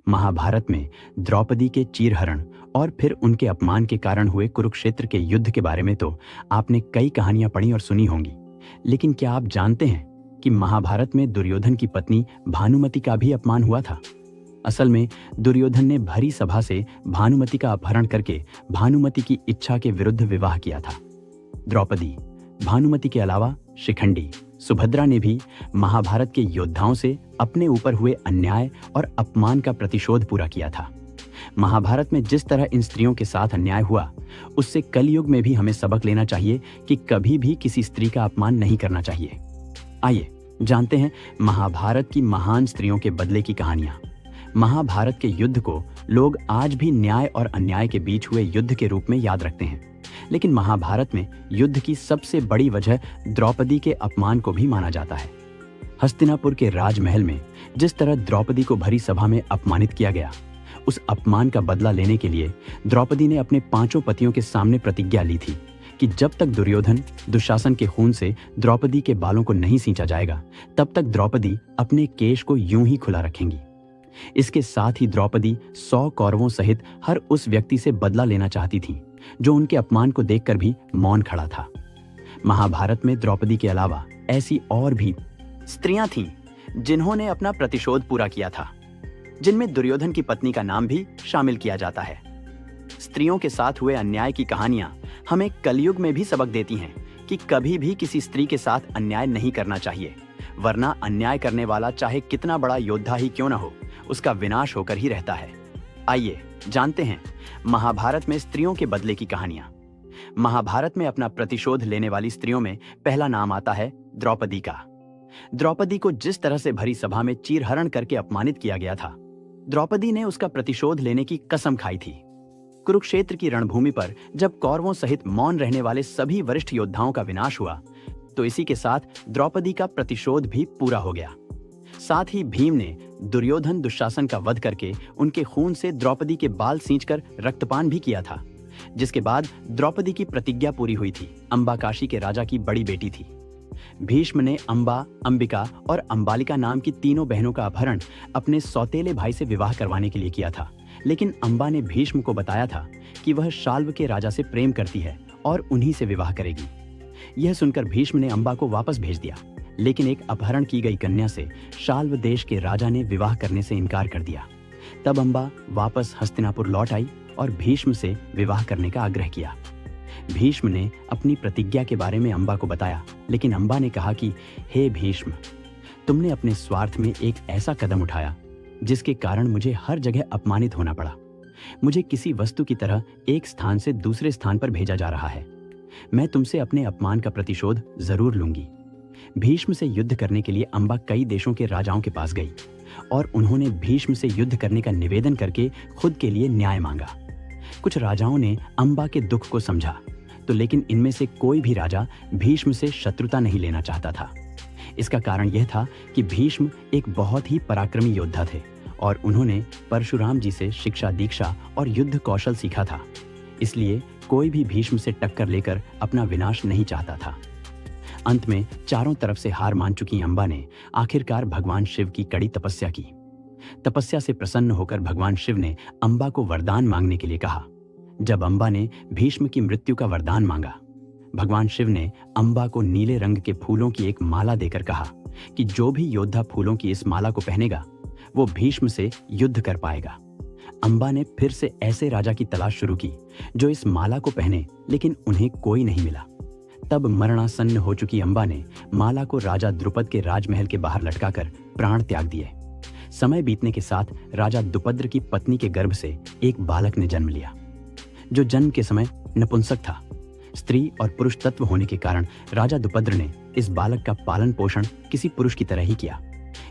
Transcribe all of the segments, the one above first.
महाभारत में द्रौपदी के चीरहरण और फिर उनके अपमान के कारण हुए कुरुक्षेत्र के युद्ध के बारे में तो आपने कई कहानियां पढ़ी और सुनी होंगी। लेकिन क्या आप जानते हैं कि महाभारत में दुर्योधन की पत्नी भानुमति का भी अपमान हुआ था? असल में दुर्योधन ने भरी सभा से भानुमति का अपहरण करके भानुमति की इच्छा के विरुद्ध विवाह किया था। द्रौपदी, भानुमति के अलावा शिखंडी, सुभद्रा ने भी महाभारत के योद्धाओं से अपने ऊपर हुए अन्याय और अपमान का प्रतिशोध पूरा किया था। महाभारत में जिस तरह इन स्त्रियों के साथ अन्याय हुआ, उससे कलयुग में भी हमें सबक लेना चाहिए कि कभी भी किसी स्त्री का अपमान नहीं करना चाहिए। आइए जानते हैं महाभारत की महान स्त्रियों के बदले की कहानियां। महाभारत के युद्ध को लोग आज भी न्याय और अन्याय के बीच हुए युद्ध के रूप में याद रखते हैं, लेकिन महाभारत में युद्ध की सबसे बड़ी वजह द्रौपदी के अपमान को भी माना जाता है। हस्तिनापुर के राजमहल में जिस तरह द्रौपदी को भरी सभा में अपमानित किया गया, उस अपमान का बदला लेने के लिए द्रौपदी ने अपने 5 पतियों के सामने प्रतिज्ञा ली थी कि जब तक दुर्योधन, दुशासन के खून से द्रौपदी के बालों को नहीं सींचा जाएगा, तब तक द्रौपदी अपने केश को यूं ही खुला रखेंगी। इसके साथ ही द्रौपदी 100 कौरवों सहित हर उस व्यक्ति से बदला लेना चाहती थी जो उनके अपमान को देखकर भी मौन खड़ा था। महाभारत में द्रौपदी के अलावा ऐसी और भी स्त्रियां थीं जिन्होंने अपना प्रतिशोध पूरा किया था, जिनमें दुर्योधन की पत्नी का नाम भी शामिल किया जाता है। स्त्रियों के साथ हुए अन्याय की कहानियां हमें कलयुग में भी सबक देती हैं कि कभी भी किसी स्त्री के साथ अन्याय नहीं करना चाहिए, वरना अन्याय करने वाला चाहे कितना बड़ा योद्धा ही क्यों न हो, उसका विनाश होकर ही रहता है। आइए जानते हैं महाभारत में स्त्रियों के बदले की कहानियां। महाभारत में अपना प्रतिशोध लेने वाली स्त्रियों में पहला नाम आता है द्रौपदी का। द्रौपदी को जिस तरह से भरी सभा में चीरहरण करके अपमानित किया गया था, द्रौपदी ने उसका प्रतिशोध लेने की कसम खाई थी। कुरुक्षेत्र की रणभूमि पर जब कौरवों सहित मौन रहने वाले सभी वरिष्ठ योद्धाओं का विनाश हुआ, तो इसी के साथ द्रौपदी का प्रतिशोध भी पूरा हो गया। साथ ही भीम ने दुर्योधन, दुशासन का वध करके उनके खून से द्रौपदी के बाल सींचकर रक्तपान भी किया था, जिसके बाद द्रौपदी की प्रतिज्ञा पूरी हुई थी। अंबा काशी के राजा की बड़ी बेटी थी। भीष्म ने अंबा, अंबिका और अंबालिका नाम की तीनों बहनों का अपहरण अपने सौतेले भाई से विवाह करवाने के लिए किया था, लेकिन अंबा ने भीष्म को बताया था कि वह शाल्व के राजा से प्रेम करती है और उन्हीं से विवाह करेगी। यह सुनकर भीष्म ने अंबा को वापस भेज दिया, लेकिन एक अपहरण की गई कन्या से शाल्व देश के राजा ने विवाह करने से इनकार कर दिया। तब अंबा वापस हस्तिनापुर लौट आई और भीष्म से विवाह करने का आग्रह किया। भीष्म ने अपनी प्रतिज्ञा के बारे में अंबा को बताया, लेकिन अंबा ने कहा कि हे भीष्म, तुमने अपने स्वार्थ में एक ऐसा कदम उठाया जिसके कारण मुझे हर जगह अपमानित होना पड़ा। मुझे किसी वस्तु की तरह एक स्थान से दूसरे स्थान पर भेजा जा रहा है। मैं तुमसे अपने अपमान का प्रतिशोध जरूर लूंगी। भीष्म से युद्ध करने के लिए अंबा कई देशों के राजाओं के पास गई और उन्होंने भीष्म से युद्ध करने का निवेदन करके खुद के लिए न्याय मांगा। कुछ राजाओं ने अंबा के दुख को समझा, तो लेकिन इनमें से कोई भी राजा भीष्म से शत्रुता नहीं लेना चाहता था। इसका कारण यह था कि भीष्म एक बहुत ही पराक्रमी योद्धा थे और उन्होंने परशुराम जी से शिक्षा, दीक्षा और युद्ध कौशल सीखा था। इसलिए कोई भी भीष्म से टक्कर लेकर अपना विनाश नहीं चाहता था। अंत में चारों तरफ से हार मान चुकी अंबा ने आखिरकार भगवान शिव की कड़ी तपस्या की। तपस्या से प्रसन्न होकर भगवान शिव ने अंबा को वरदान मांगने के लिए कहा। जब अंबा ने भीष्म की मृत्यु का वरदान मांगा, भगवान शिव ने अंबा को नीले रंग के फूलों की एक माला देकर कहा कि जो भी योद्धा फूलों की इस माला को पहनेगा, वो भीष्म से युद्ध कर पाएगा। अंबा ने फिर से ऐसे राजा की तलाश शुरू की जो इस माला को पहने, लेकिन उन्हें कोई नहीं मिला। तब मरणासन्न हो चुकी अंबा ने माला को राजा द्रुपद के राजमहल के बाहर लटकाकर प्राण त्याग दिए। समय बीतने के साथ राजा द्रुपद की पत्नी के गर्भ से एक बालक ने जन्म लिया, जो जन्म के समय नपुंसक था। स्त्री और पुरुष तत्व होने के कारण राजा द्रुपद ने इस बालक का पालन पोषण किसी पुरुष की तरह ही किया।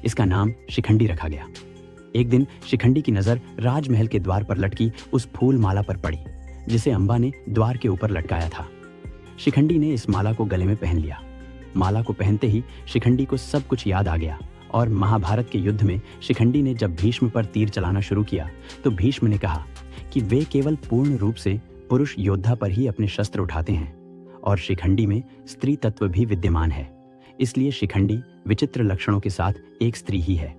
इसका नाम शिखंडी रखा गया। एक दिन शिखंडी की नजर राजमहल के द्वार पर लटकी उस फूल माला पर पड़ी, जिसे अंबा ने द्वार के ऊपर लटकाया था। शिखंडी ने इस माला को गले में पहन लिया। माला को पहनते ही शिखंडी को सब कुछ याद आ गया और महाभारत के युद्ध में शिखंडी ने जब भीष्म पर तीर चलाना शुरू किया, तो भीष्म ने कहा कि वे केवल पूर्ण रूप से पुरुष योद्धा पर ही अपने शस्त्र उठाते हैं और शिखंडी में स्त्री तत्व भी विद्यमान है, इसलिए शिखंडी विचित्र लक्षणों के साथ एक स्त्री ही है।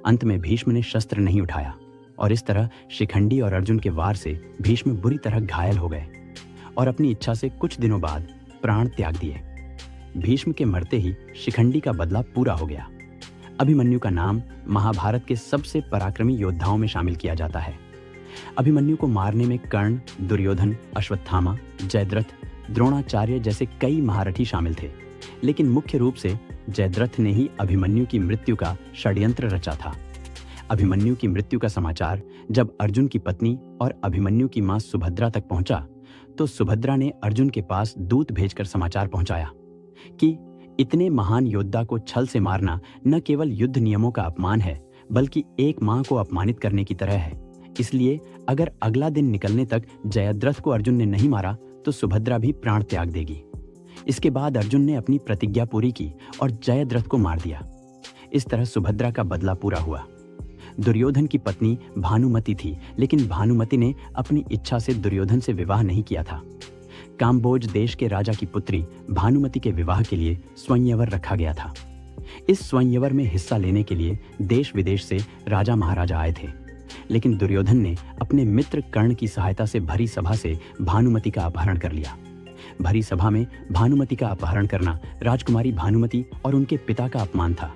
अंत में भीष्म ने शस्त्र नहीं उठाया, और इस तरह शिखंडी और अर्जुन के वार से भीष्म बुरी तरह घायल हो गए और अपनी इच्छा से कुछ दिनों बाद प्राण त्याग दिए। भीष्म के मरते ही शिखंडी का बदला पूरा हो गया। अभिमन्यु का नाम महाभारत के सबसे पराक्रमी योद्धाओं में शामिल किया जाता है। अभिमन्यु को मारने में कर्ण, दुर्योधन, अश्वत्थामा, जयद्रथ, द्रोणाचार्य जैसे कई महारथी शामिल थे, लेकिन मुख्य रूप से जयद्रथ ने ही अभिमन्यु की मृत्यु का षड्यंत्र रचा था। अभिमन्यु की मृत्यु का समाचार जब अर्जुन की पत्नी और अभिमन्यु की मां सुभद्रा तक पहुंचा, तो सुभद्रा ने अर्जुन के पास दूत भेजकर समाचार पहुंचाया कि इतने महान योद्धा को छल से मारना न केवल युद्ध नियमों का अपमान है, बल्कि एक मां को अपमानित करने की तरह है। इसलिए अगर अगला दिन निकलने तक जयद्रथ को अर्जुन ने नहीं मारा तो सुभद्रा भी प्राण त्याग देगी। इसके बाद अर्जुन ने अपनी प्रतिज्ञा पूरी की और जयद्रथ को मार दिया। इस तरह सुभद्रा का बदला पूरा हुआ। दुर्योधन की पत्नी भानुमति थी, लेकिन भानुमति ने अपनी इच्छा से दुर्योधन से विवाह नहीं किया था। काम्बोज देश के राजा की पुत्री भानुमति के विवाह के लिए स्वयंवर रखा गया था। इस स्वयंवर में हिस्सा लेने के लिए देश विदेश से राजा महाराजा आए थे, लेकिन दुर्योधन ने अपने मित्र कर्ण की सहायता से भरी सभा से भानुमति का अपहरण कर लिया। भरी सभा में भानुमति का अपहरण करना राजकुमारी भानुमति और उनके पिता का अपमान था।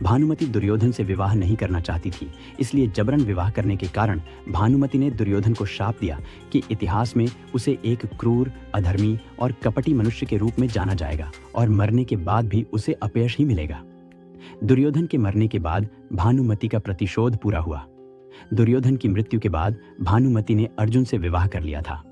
भानुमति दुर्योधन से विवाह नहीं करना चाहती थी, इसलिए जबरन विवाह करने के कारण भानुमति ने दुर्योधन को शाप दिया कि इतिहास में उसे एक क्रूर, अधर्मी और कपटी मनुष्य के रूप में जाना जाएगा और मरने के बाद भी उसे अपयश ही मिलेगा। दुर्योधन के मरने के बाद भानुमति का प्रतिशोध पूरा हुआ। दुर्योधन की मृत्यु के बाद भानुमति ने अर्जुन से विवाह कर लिया था।